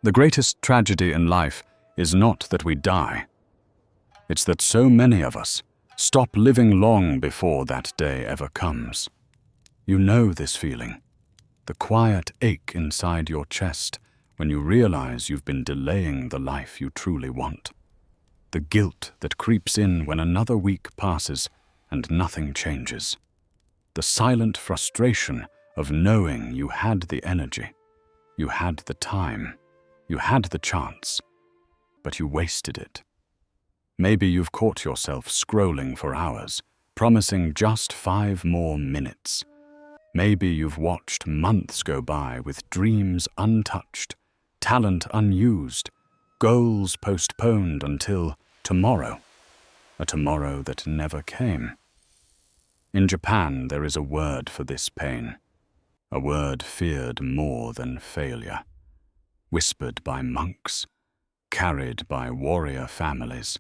The greatest tragedy in life is not that we die. It's that so many of us stop living long before that day ever comes. You know this feeling, the quiet ache inside your chest when you realize you've been delaying the life you truly want. The guilt that creeps in when another week passes and nothing changes. The silent frustration of knowing you had the energy, you had the time, you had the chance, but you wasted it. Maybe you've caught yourself scrolling for hours, promising just 5 more minutes. Maybe you've watched months go by with dreams untouched, talent unused, goals postponed until tomorrow, a tomorrow that never came. In Japan, there is a word for this pain, a word feared more than failure, whispered by monks, carried by warrior families,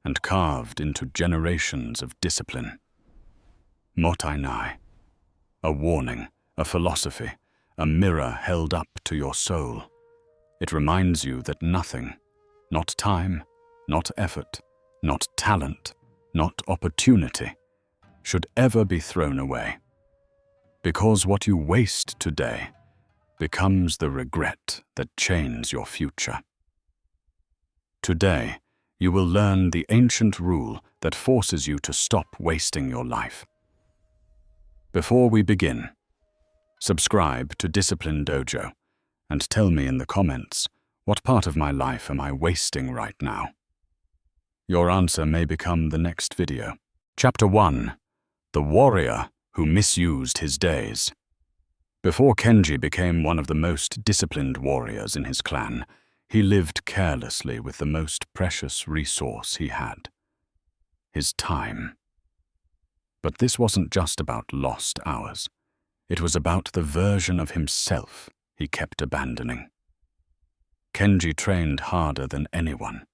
and carved into generations of discipline. Mottainai, a warning, a philosophy, a mirror held up to your soul. It reminds you that nothing, not time, not effort, not talent, not opportunity, should ever be thrown away. Because what you waste today becomes the regret that chains your future. Today, you will learn the ancient rule that forces you to stop wasting your life. Before we begin, subscribe to Discipline Dojo and tell me in the comments, what part of my life am I wasting right now? Your answer may become the next video. Chapter 1. The Warrior Who Misused His Days. Before Kenji became one of the most disciplined warriors in his clan, he lived carelessly with the most precious resource he had, his time. But this wasn't just about lost hours. It was about the version of himself he kept abandoning. Kenji trained harder than anyone.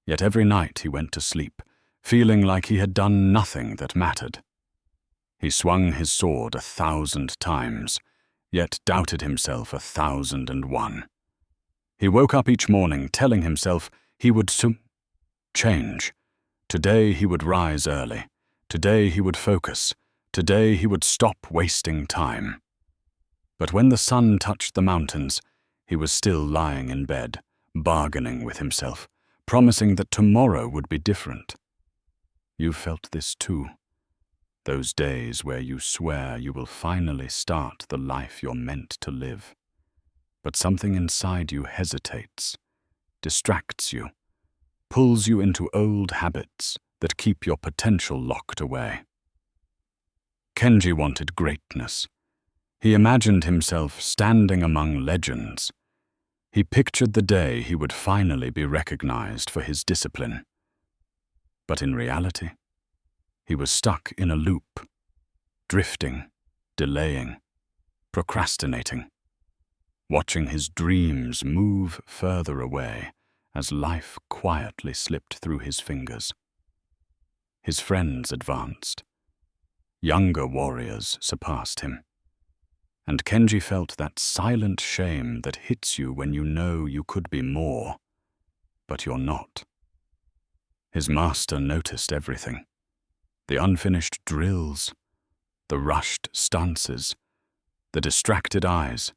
Yet every night he went to sleep, feeling like he had done nothing that mattered. He swung his sword 1,000 times, yet doubted himself 1,001. He woke up each morning telling himself he would soon change. Today he would rise early. Today he would focus. Today he would stop wasting time. But when the sun touched the mountains, he was still lying in bed, bargaining with himself, promising that tomorrow would be different. You've felt this too. Those days where you swear you will finally start the life you're meant to live. But something inside you hesitates, distracts you, pulls you into old habits that keep your potential locked away. Kenji wanted greatness. He imagined himself standing among legends. He pictured the day he would finally be recognized for his discipline. But in reality, he was stuck in a loop, drifting, delaying, procrastinating, watching his dreams move further away as life quietly slipped through his fingers. His friends advanced. Younger warriors surpassed him. And Kenji felt that silent shame that hits you when you know you could be more, but you're not. His master noticed everything. The unfinished drills, the rushed stances, the distracted eyes,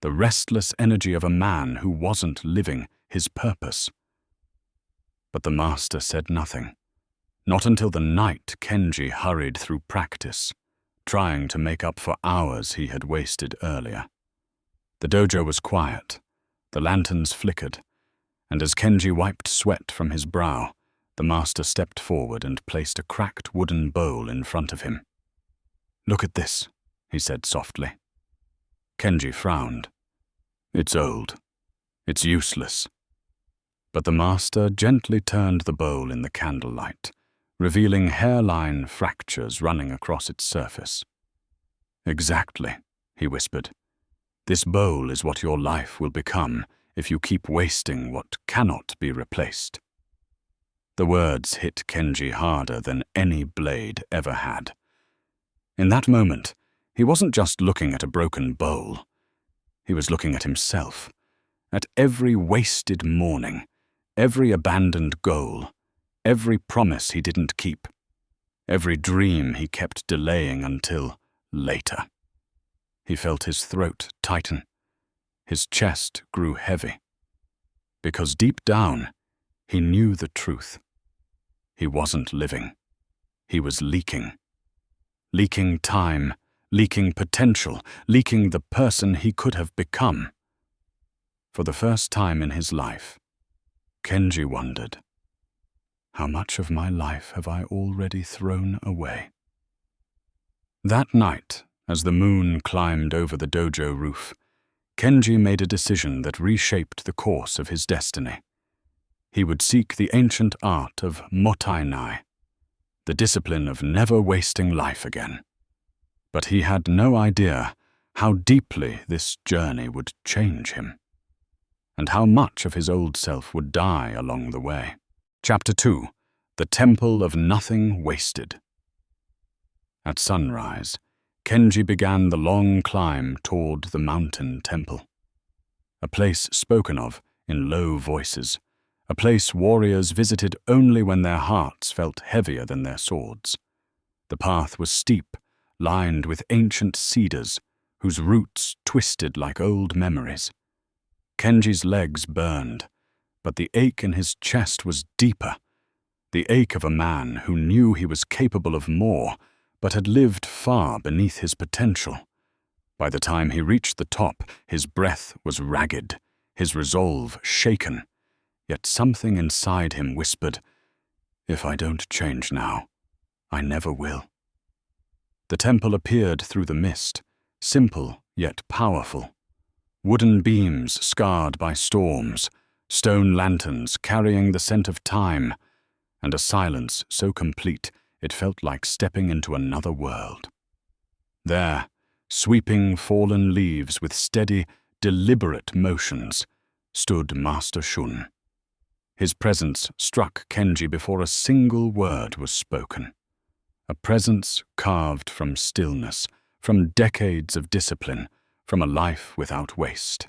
the restless energy of a man who wasn't living his purpose. But the master said nothing, not until the night Kenji hurried through practice, trying to make up for hours he had wasted earlier. The dojo was quiet, the lanterns flickered, and as Kenji wiped sweat from his brow, the master stepped forward and placed a cracked wooden bowl in front of him. "Look at this," he said softly. Kenji frowned. "It's old. It's useless." But the master gently turned the bowl in the candlelight, revealing hairline fractures running across its surface. "Exactly," he whispered. "This bowl is what your life will become if you keep wasting what cannot be replaced." The words hit Kenji harder than any blade ever had. In that moment, he wasn't just looking at a broken bowl. He was looking at himself, at every wasted morning, every abandoned goal, every promise he didn't keep, every dream he kept delaying until later. He felt his throat tighten. His chest grew heavy. Because deep down, he knew the truth. He wasn't living. He was leaking. Leaking time, leaking potential, leaking the person he could have become. For the first time in his life, Kenji wondered, how much of my life have I already thrown away? That night, as the moon climbed over the dojo roof, Kenji made a decision that reshaped the course of his destiny. He would seek the ancient art of Mottainai, the discipline of never wasting life again. But he had no idea how deeply this journey would change him, and how much of his old self would die along the way. Chapter 2. The Temple of Nothing Wasted. At sunrise, Kenji began the long climb toward the mountain temple. A place spoken of in low voices, a place warriors visited only when their hearts felt heavier than their swords. The path was steep, lined with ancient cedars, whose roots twisted like old memories. Kenji's legs burned, but the ache in his chest was deeper, the ache of a man who knew he was capable of more, but had lived far beneath his potential. By the time he reached the top, his breath was ragged, his resolve shaken, yet something inside him whispered, "If I don't change now, I never will." The temple appeared through the mist, simple yet powerful. Wooden beams scarred by storms, stone lanterns carrying the scent of time, and a silence so complete it felt like stepping into another world. There, sweeping fallen leaves with steady, deliberate motions, stood Master Shun. His presence struck Kenji before a single word was spoken. A presence carved from stillness, from decades of discipline, from a life without waste.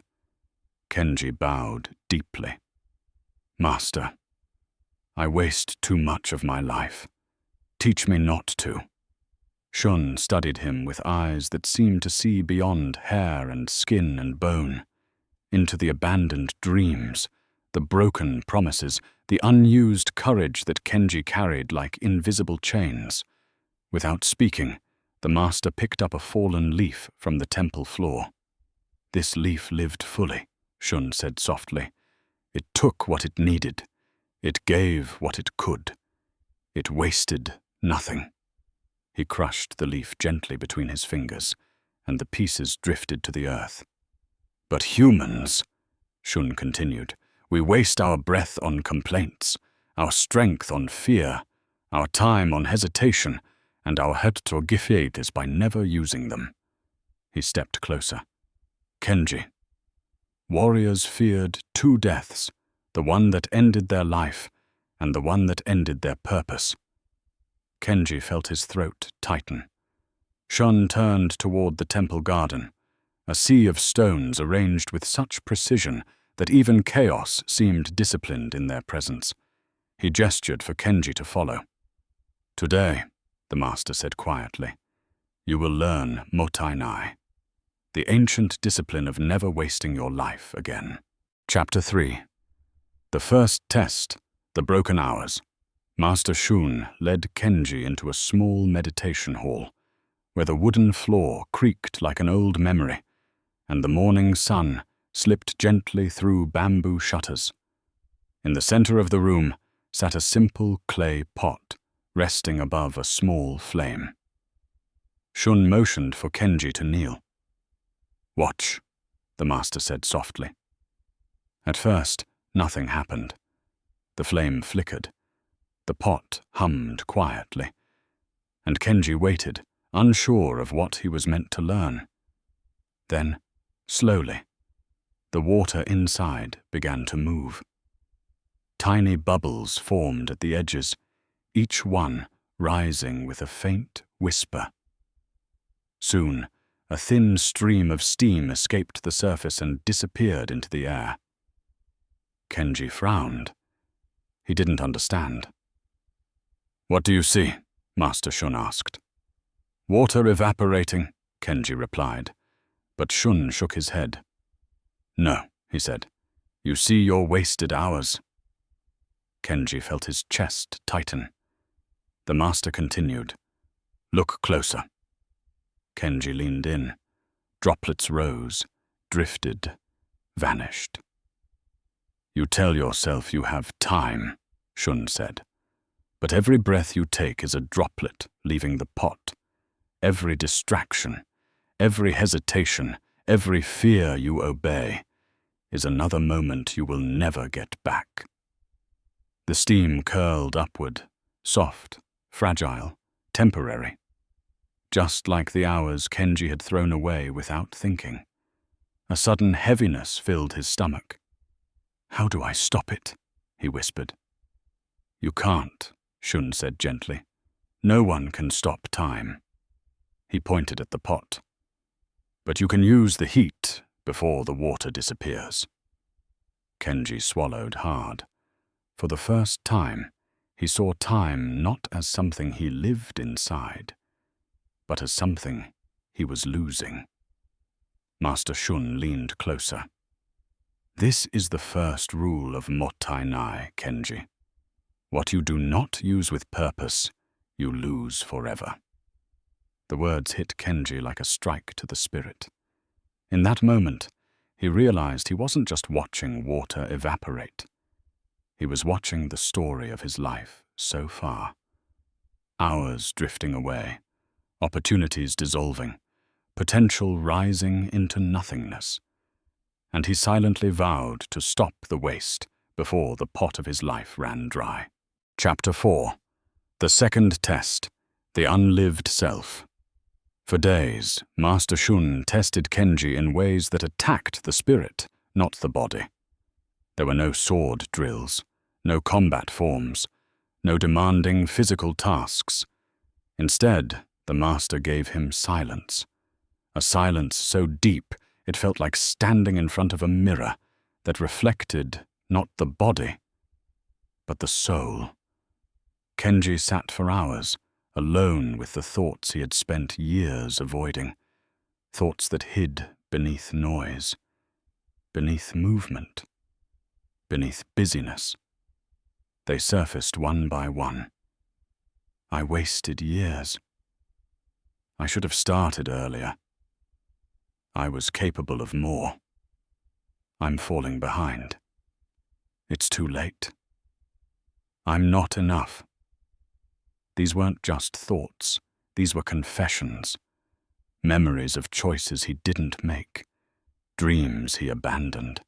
Kenji bowed deeply. "Master, I waste too much of my life. Teach me not to." Shun studied him with eyes that seemed to see beyond hair and skin and bone, into the abandoned dreams, the broken promises, the unused courage that Kenji carried like invisible chains. Without speaking, the master picked up a fallen leaf from the temple floor. "This leaf lived fully," Shun said softly. "It took what it needed. It gave what it could. It wasted nothing." He crushed the leaf gently between his fingers, and the pieces drifted to the earth. "But humans," Shun continued, "we waste our breath on complaints, our strength on fear, our time on hesitation, and our is by never using them." He stepped closer. "Kenji, warriors feared two deaths, the one that ended their life and the one that ended their purpose." Kenji felt his throat tighten. Shun turned toward the temple garden, a sea of stones arranged with such precision that even chaos seemed disciplined in their presence. He gestured for Kenji to follow. "Today," the master said quietly, "you will learn Mottainai, the ancient discipline of never wasting your life again." Chapter 3. The first test, the broken hours. Master Shun led Kenji into a small meditation hall, where the wooden floor creaked like an old memory, and the morning sun slipped gently through bamboo shutters. In the center of the room sat a simple clay pot, resting above a small flame. Shun motioned for Kenji to kneel. "Watch," the master said softly. At first, nothing happened. The flame flickered. The pot hummed quietly, and Kenji waited, unsure of what he was meant to learn. Then, slowly, the water inside began to move. Tiny bubbles formed at the edges, each one rising with a faint whisper. Soon, a thin stream of steam escaped the surface and disappeared into the air. Kenji frowned. He didn't understand. "What do you see?" Master Shun asked. "Water evaporating," Kenji replied, but Shun shook his head. "No," he said. "You see your wasted hours." Kenji felt his chest tighten. The master continued. "Look closer." Kenji leaned in. Droplets rose, drifted, vanished. "You tell yourself you have time," Shun said. "But every breath you take is a droplet leaving the pot. Every distraction, every hesitation, every fear you obey is another moment you will never get back." The steam curled upward, soft, fragile, temporary. Just like the hours Kenji had thrown away without thinking. A sudden heaviness filled his stomach. "How do I stop it?" he whispered. "You can't," Shun said gently. "No one can stop time." He pointed at the pot. "But you can use the heat before the water disappears." Kenji swallowed hard. For the first time, he saw time not as something he lived inside, but as something he was losing. Master Shun leaned closer. "This is the first rule of Mottainai, Kenji. What you do not use with purpose, you lose forever." The words hit Kenji like a strike to the spirit. In that moment, he realized he wasn't just watching water evaporate. He was watching the story of his life so far. Hours drifting away, opportunities dissolving, potential rising into nothingness. And he silently vowed to stop the waste before the pot of his life ran dry. Chapter 4. The Second Test, the Unlived Self. For days, Master Shun tested Kenji in ways that attacked the spirit, not the body. There were no sword drills, no combat forms, no demanding physical tasks. Instead, the master gave him silence. A silence so deep it felt like standing in front of a mirror that reflected not the body, but the soul. Kenji sat for hours, alone with the thoughts he had spent years avoiding, thoughts that hid beneath noise, beneath movement, beneath busyness. They surfaced one by one. I wasted years. I should have started earlier. I was capable of more. I'm falling behind. It's too late. I'm not enough. These weren't just thoughts. These were confessions. Memories of choices he didn't make. Dreams he abandoned.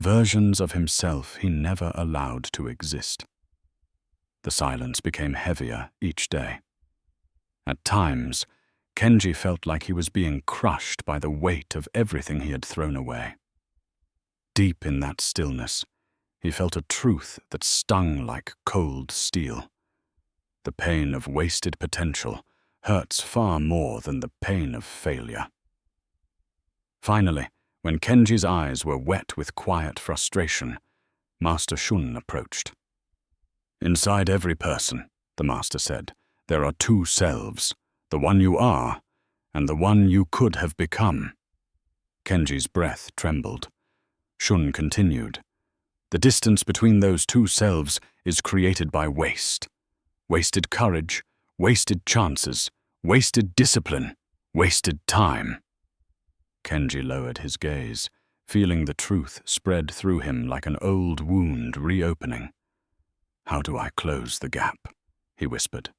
Versions of himself he never allowed to exist. The silence became heavier each day. At times, Kenji felt like he was being crushed by the weight of everything he had thrown away. Deep in that stillness, he felt a truth that stung like cold steel. The pain of wasted potential hurts far more than the pain of failure. Finally, when Kenji's eyes were wet with quiet frustration, Master Shun approached. "Inside every person," the master said, "there are two selves, the one you are and the one you could have become." Kenji's breath trembled. Shun continued. "The distance between those two selves is created by waste. Wasted courage, wasted chances, wasted discipline, wasted time." Kenji lowered his gaze, feeling the truth spread through him like an old wound reopening. "How do I close the gap?" he whispered.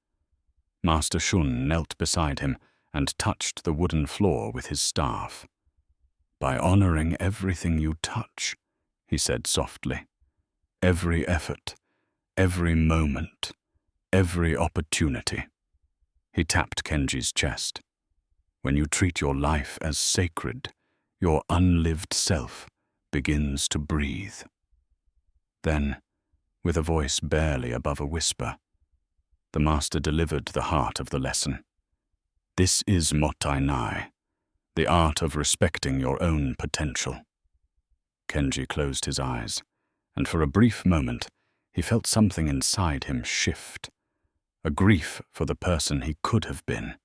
Master Shun knelt beside him and touched the wooden floor with his staff. "By honoring everything you touch," he said softly. "Every effort, every moment, every opportunity." He tapped Kenji's chest. "When you treat your life as sacred, your unlived self begins to breathe." Then, with a voice barely above a whisper, the master delivered the heart of the lesson. "This is Mottainai, the art of respecting your own potential." Kenji closed his eyes, and for a brief moment he felt something inside him shift, a grief for the person he could have been,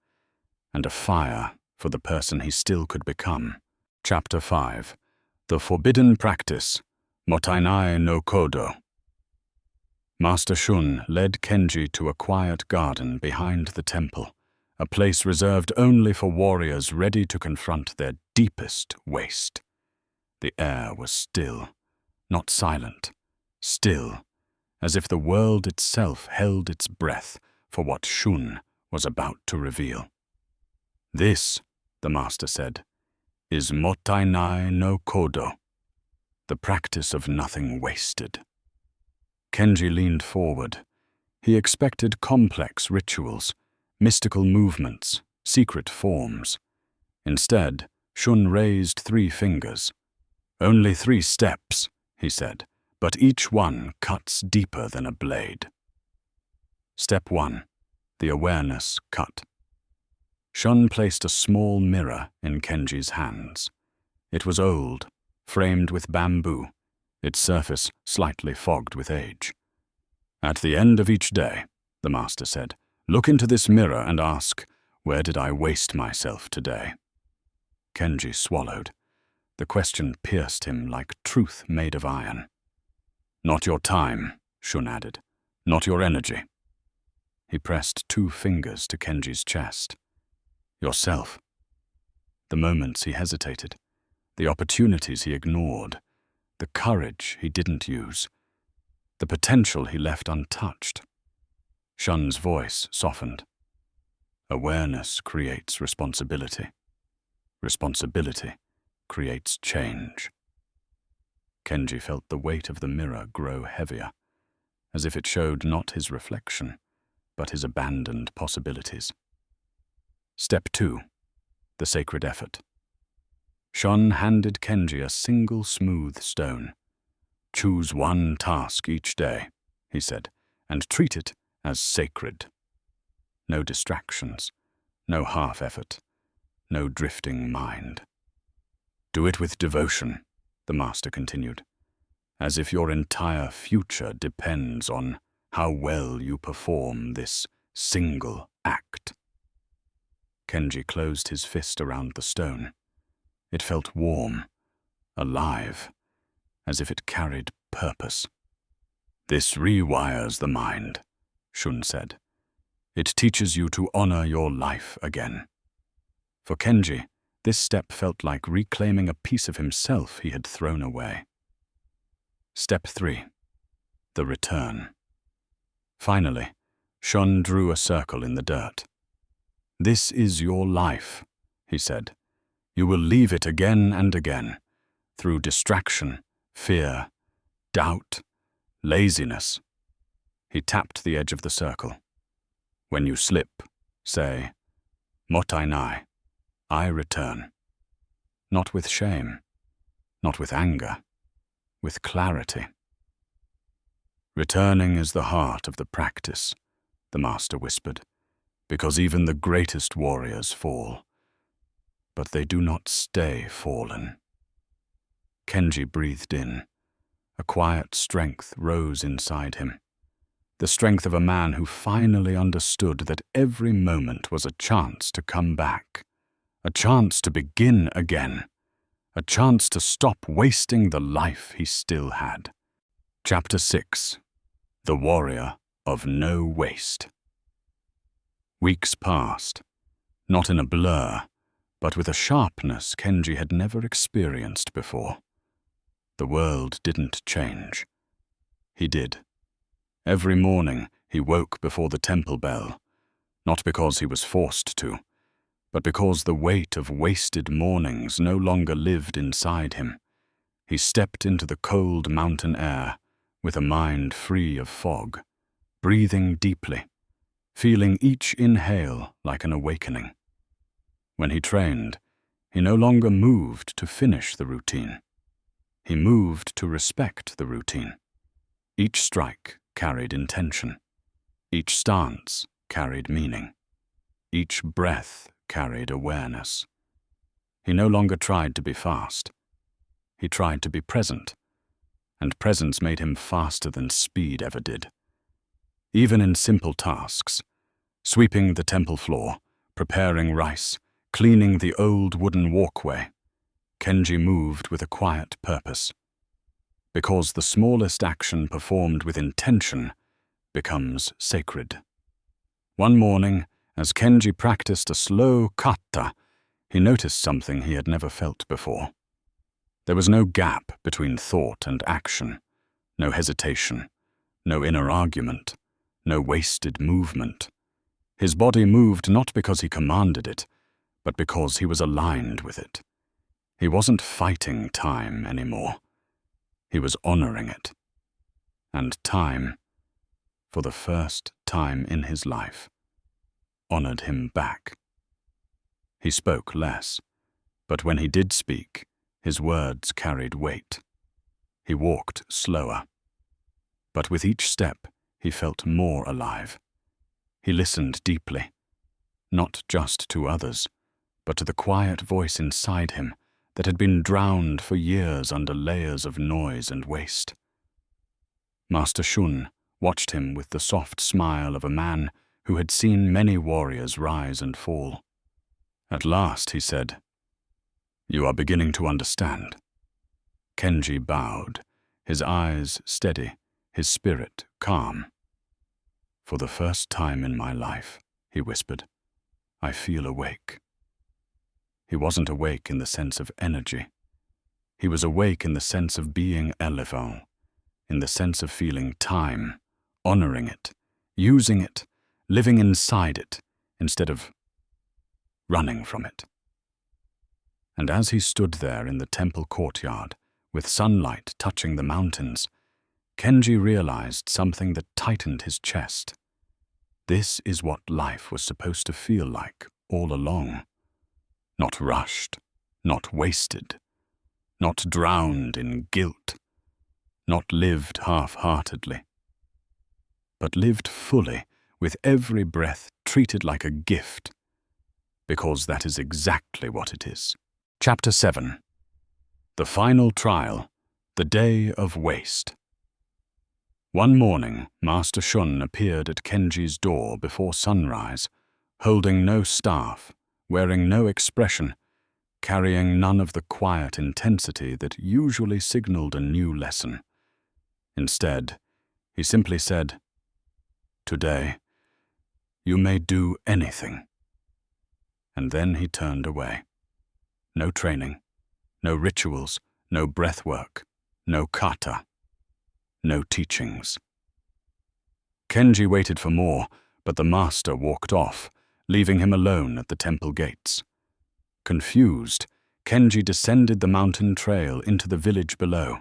and a fire for the person he still could become. Chapter 5. The Forbidden Practice, Mottainai no Kodo. Master Shun led Kenji to a quiet garden behind the temple, a place reserved only for warriors ready to confront their deepest waste. The air was still, not silent, still, as if the world itself held its breath for what Shun was about to reveal. "This," the master said, "is Mottainai no Kodo, the practice of nothing wasted." Kenji leaned forward. He expected complex rituals, mystical movements, secret forms. Instead, Shun raised 3 fingers. "Only 3 steps," he said, "but each one cuts deeper than a blade." Step 1. The awareness cut. Shun placed a small mirror in Kenji's hands. It was old, framed with bamboo, its surface slightly fogged with age. "At the end of each day," the master said, "look into this mirror and ask, where did I waste myself today?" Kenji swallowed. The question pierced him like truth made of iron. "Not your time," Shun added. "Not your energy." He pressed 2 fingers to Kenji's chest. "Yourself." The moments he hesitated, the opportunities he ignored, the courage he didn't use, the potential he left untouched. Shun's voice softened. "Awareness creates responsibility. Responsibility creates change." Kenji felt the weight of the mirror grow heavier, as if it showed not his reflection, but his abandoned possibilities. Step 2. The sacred effort. Shun handed Kenji a single smooth stone. "Choose 1 task each day," he said, "and treat it as sacred. No distractions, no half-effort, no drifting mind. Do it with devotion," the master continued, "as if your entire future depends on how well you perform this single act." Kenji closed his fist around the stone. It felt warm, alive, as if it carried purpose. "This rewires the mind," Shun said. "It teaches you to honor your life again." For Kenji, this step felt like reclaiming a piece of himself he had thrown away. Step 3. The return. Finally, Shun drew a circle in the dirt. "This is your life," he said. "You will leave it again and again, through distraction, fear, doubt, laziness." He tapped the edge of the circle. "When you slip, say, 'Mottainai, I return.' Not with shame, not with anger, with clarity." "Returning is the heart of the practice," the master whispered, "because even the greatest warriors fall. But they do not stay fallen." Kenji breathed in. A quiet strength rose inside him. The strength of a man who finally understood that every moment was a chance to come back, a chance to begin again, a chance to stop wasting the life he still had. Chapter 6. The Warrior of No Waste. Weeks passed, not in a blur, but with a sharpness Kenji had never experienced before. The world didn't change. He did. Every morning he woke before the temple bell, not because he was forced to, but because the weight of wasted mornings no longer lived inside him. He stepped into the cold mountain air with a mind free of fog, breathing deeply, feeling each inhale like an awakening. When he trained, he no longer moved to finish the routine. He moved to respect the routine. Each strike carried intention. Each stance carried meaning. Each breath carried awareness. He no longer tried to be fast. He tried to be present, and presence made him faster than speed ever did. Even in simple tasks, sweeping the temple floor, preparing rice, cleaning the old wooden walkway, Kenji moved with a quiet purpose. Because the smallest action performed with intention becomes sacred. One morning, as Kenji practiced a slow kata, he noticed something he had never felt before. There was no gap between thought and action, no hesitation, no inner argument, no wasted movement. His body moved not because he commanded it, but because he was aligned with it. He wasn't fighting time anymore. He was honoring it. And time, for the first time in his life, honored him back. He spoke less, but when he did speak, his words carried weight. He walked slower, but with each step he felt more alive. He listened deeply, not just to others, but to the quiet voice inside him that had been drowned for years under layers of noise and waste. Master Shun watched him with the soft smile of a man who had seen many warriors rise and fall. At last he said, "You are beginning to understand." Kenji bowed, his eyes steady, his spirit calm. "For the first time in my life," he whispered, "I feel awake." He wasn't awake in the sense of energy. He was awake in the sense of being unlived, in the sense of feeling time, honoring it, using it, living inside it, instead of running from it. And as he stood there in the temple courtyard, with sunlight touching the mountains, Kenji realized something that tightened his chest. This is what life was supposed to feel like all along. Not rushed, not wasted, not drowned in guilt, not lived half-heartedly, but lived fully, with every breath treated like a gift, because that is exactly what it is. Chapter 7. The Final Trial, the Day of Waste. One morning, Master Shun appeared at Kenji's door before sunrise, holding no staff, wearing no expression, carrying none of the quiet intensity that usually signaled a new lesson. Instead, he simply said, "Today, you may do anything." And then he turned away. No training, no rituals, no breath work, no kata, no teachings. Kenji waited for more, but the master walked off, leaving him alone at the temple gates. Confused, Kenji descended the mountain trail into the village below,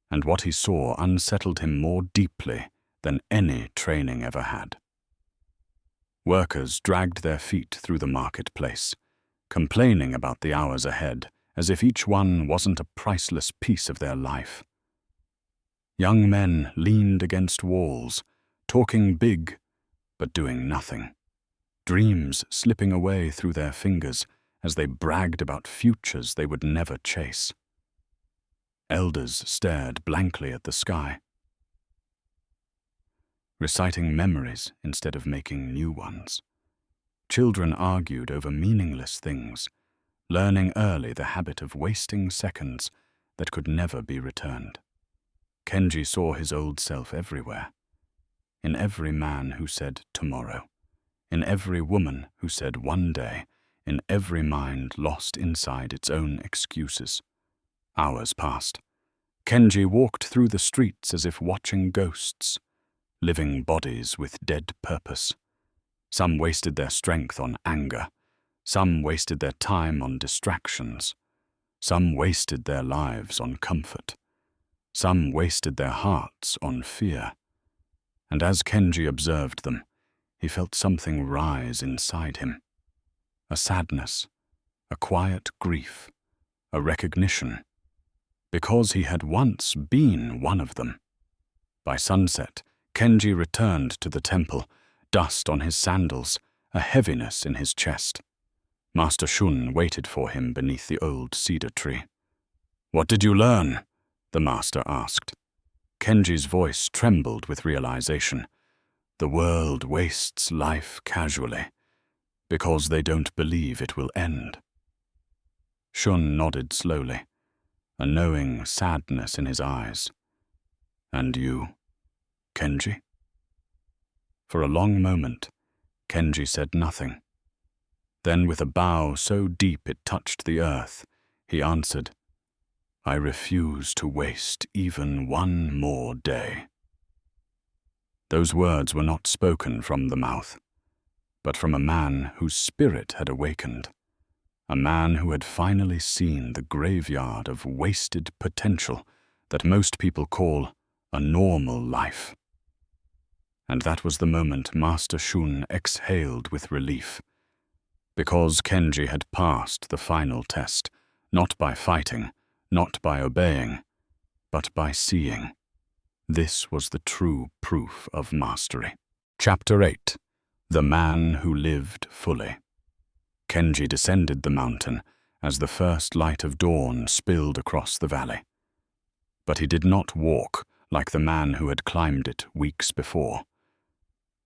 and what he saw unsettled him more deeply than any training ever had. Workers dragged their feet through the marketplace, complaining about the hours ahead, as if each one wasn't a priceless piece of their life. Young men leaned against walls, talking big, but doing nothing, dreams slipping away through their fingers as they bragged about futures they would never chase. Elders stared blankly at the sky, reciting memories instead of making new ones. Children argued over meaningless things, learning early the habit of wasting seconds that could never be returned. Kenji saw his old self everywhere, in every man who said tomorrow, in every woman who said one day, in every mind lost inside its own excuses. Hours passed. Kenji walked through the streets as if watching ghosts, living bodies with dead purpose. Some wasted their strength on anger. Some wasted their time on distractions. Some wasted their lives on comfort. Some wasted their hearts on fear. And as Kenji observed them, he felt something rise inside him. A sadness, a quiet grief, a recognition, because he had once been one of them. By sunset, Kenji returned to the temple, dust on his sandals, a heaviness in his chest. Master Shun waited for him beneath the old cedar tree. "What did you learn?" the master asked. Kenji's voice trembled with realization. The world wastes life casually, because they don't believe it will end. Shun nodded slowly, a knowing sadness in his eyes. And you, Kenji? For a long moment, Kenji said nothing. Then, with a bow so deep it touched the earth, he answered, I refuse to waste even one more day. Those words were not spoken from the mouth, but from a man whose spirit had awakened, a man who had finally seen the graveyard of wasted potential that most people call a normal life. And that was the moment Master Shun exhaled with relief, because Kenji had passed the final test, not by fighting, not by obeying, but by seeing. This was the true proof of mastery. Chapter 8. The Man Who Lived Fully. Kenji descended the mountain as the first light of dawn spilled across the valley. But he did not walk like the man who had climbed it weeks before.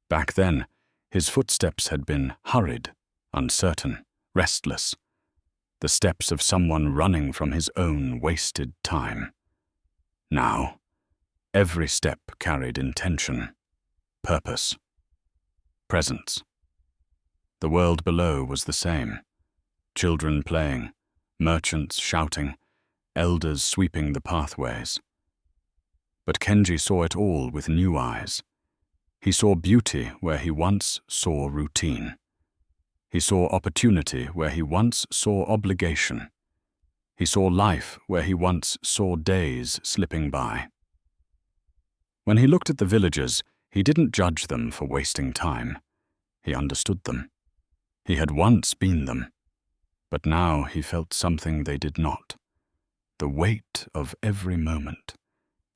Back then, his footsteps had been hurried, uncertain, restless, the steps of someone running from his own wasted time. Now, every step carried intention, purpose, presence. The world below was the same. Children playing, merchants shouting, elders sweeping the pathways. But Kenji saw it all with new eyes. He saw beauty where he once saw routine. He saw opportunity where he once saw obligation. He saw life where he once saw days slipping by. When he looked at the villagers, he didn't judge them for wasting time. He understood them. He had once been them, but now he felt something they did not, the weight of every moment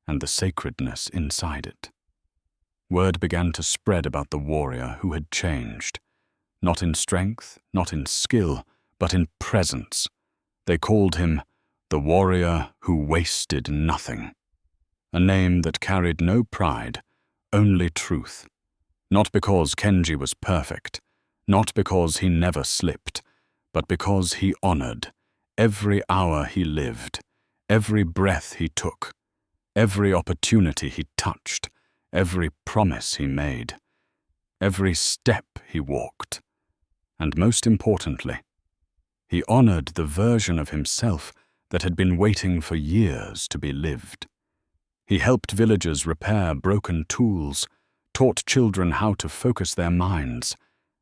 and the sacredness inside it. Word began to spread about the warrior who had changed, not in strength, not in skill, but in presence. They called him the warrior who wasted nothing, a name that carried no pride, only truth. Not because Kenji was perfect, not because he never slipped, but because he honored every hour he lived, every breath he took, every opportunity he touched, every promise he made, every step he walked. And most importantly, he honored the version of himself that had been waiting for years to be lived. He helped villagers repair broken tools, taught children how to focus their minds,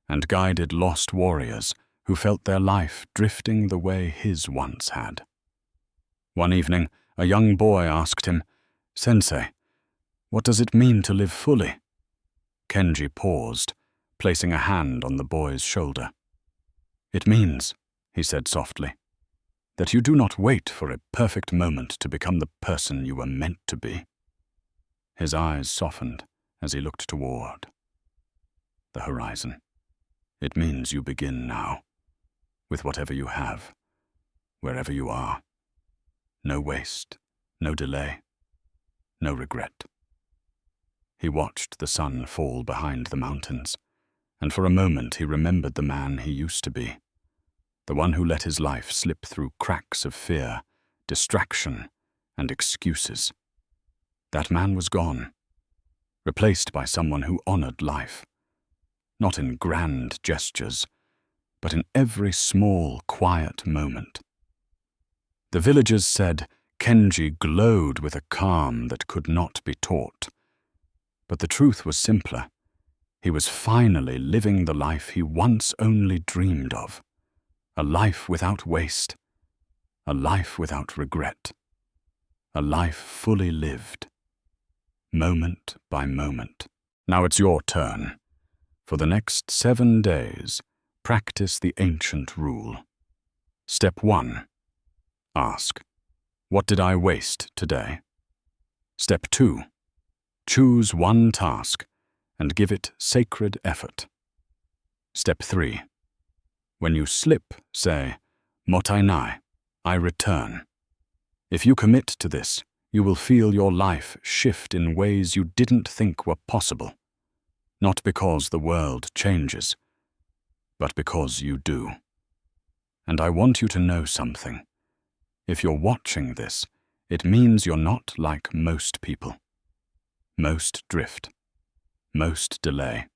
and guided lost warriors who felt their life drifting the way his once had. One evening, a young boy asked him, "Sensei, what does it mean to live fully?" Kenji paused, placing a hand on the boy's shoulder. "It means," he said softly, "that you do not wait for a perfect moment to become the person you were meant to be." His eyes softened as he looked toward the horizon. "It means you begin now, with whatever you have, wherever you are. No waste, no delay, no regret." He watched the sun fall behind the mountains, and for a moment he remembered the man he used to be, the one who let his life slip through cracks of fear, distraction, and excuses. That man was gone, replaced by someone who honored life, not in grand gestures, but in every small, quiet moment. The villagers said Kenji glowed with a calm that could not be taught. But the truth was simpler. He was finally living the life he once only dreamed of. A life without waste. A life without regret. A life fully lived. Moment by moment. Now it's your turn. For the next 7 days, practice the ancient rule. Step 1. Ask, what did I waste today? Step 2. Choose one task and give it sacred effort. Step 3. When you slip, say, Mottainai, I return. If you commit to this, you will feel your life shift in ways you didn't think were possible. Not because the world changes, but because you do. And I want you to know something. If you're watching this, it means you're not like most people. Most drift. Most delay.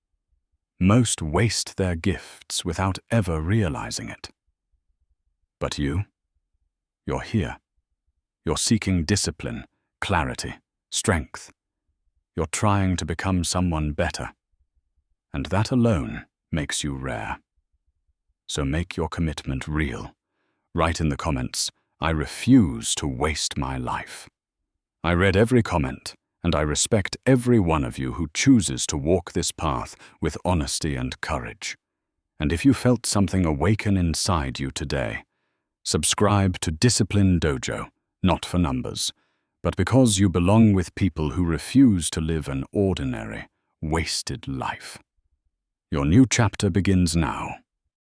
Most waste their gifts without ever realizing it. But you're here. You're seeking discipline, clarity, strength. You're trying to become someone better. And that alone makes you rare. So make your commitment real. Write in the comments, "I refuse to waste my life." I read every comment, and I respect every one of you who chooses to walk this path with honesty and courage. And if you felt something awaken inside you today, subscribe to Discipline Dojo, not for numbers, but because you belong with people who refuse to live an ordinary, wasted life. Your new chapter begins now.